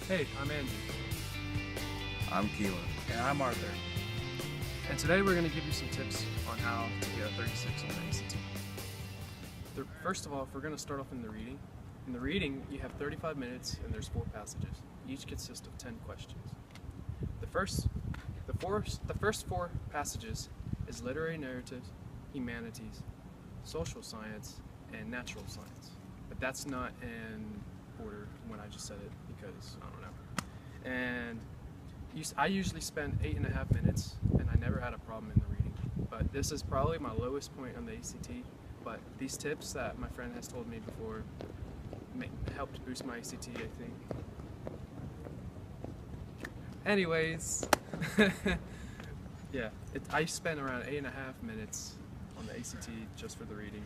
Hey, I'm Andy. I'm Kelan. And I'm Arthur. And today we're going to give you some tips on how to get a 36 on the ACT. First of all, if we're going to start off in the reading you have 35 minutes and there's 4 passages. Each consists of 10 questions. The first 4 passages is literary narratives, humanities, social science, and natural science. But that's not in order when I just said it because I don't know. And I usually spend 8.5 minutes, and I never had a problem in the reading. But this is probably my lowest point on the ACT. But these tips that my friend has told me before helped boost my ACT, I think. Anyways, yeah, I spent around 8.5 minutes on the ACT just for the reading.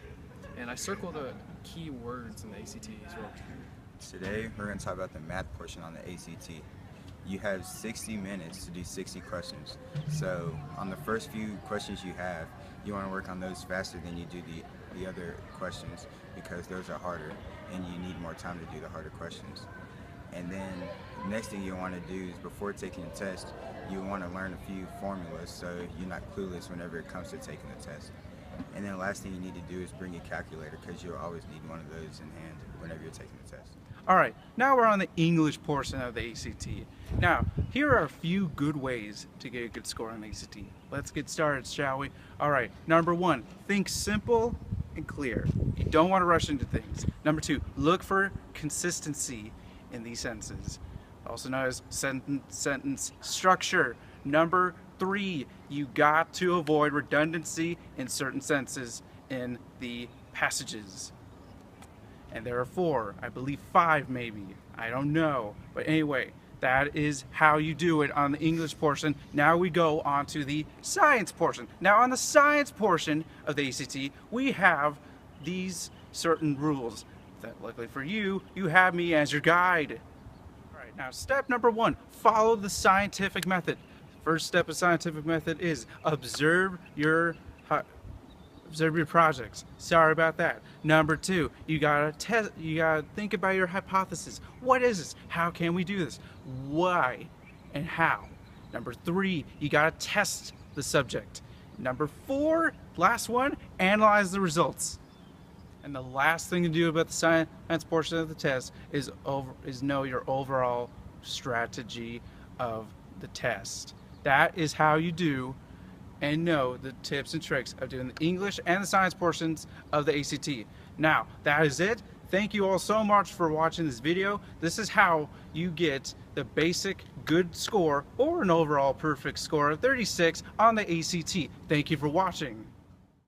And I circled the key words in the ACT as well. Today we're going to talk about the math portion on the ACT. You have 60 minutes to do 60 questions. So on the first few questions you have, you want to work on those faster than you do the other questions because those are harder and you need more time to do the harder questions. And then the next thing you want to do is before taking the test, you want to learn a few formulas so you're not clueless whenever it comes to taking the test. And then the last thing you need to do is bring a calculator because you'll always need one of those in hand whenever you're taking the test. Alright, now we're on the English portion of the ACT. Now, here are a few good ways to get a good score on the ACT. Let's get started, shall we? Alright, number 1, think simple and clear. You don't want to rush into things. Number 2, look for consistency in these sentences, also known as sentence structure. Number 3, you got to avoid redundancy in certain sentences in the passages. And there are 4, I believe 5 maybe, I don't know. But anyway, that is how you do it on the English portion. Now we go on to the science portion. Now on the science portion of the ACT, we have these certain rules that luckily for you, you have me as your guide. Alright, now step number 1, follow the scientific method. First step of scientific method is observe your projects. Sorry about that. Number 2, you gotta think about your hypothesis. What is this? How can we do this? Why and how? Number 3, you gotta test the subject. Number 4, last one, analyze the results. And the last thing to do about the science portion of the test is know your overall strategy of the test. That is how you do and know the tips and tricks of doing the English and the science portions of the ACT. Now, that is it. Thank you all so much for watching this video. This is how you get the basic good score or an overall perfect score of 36 on the ACT. Thank you for watching.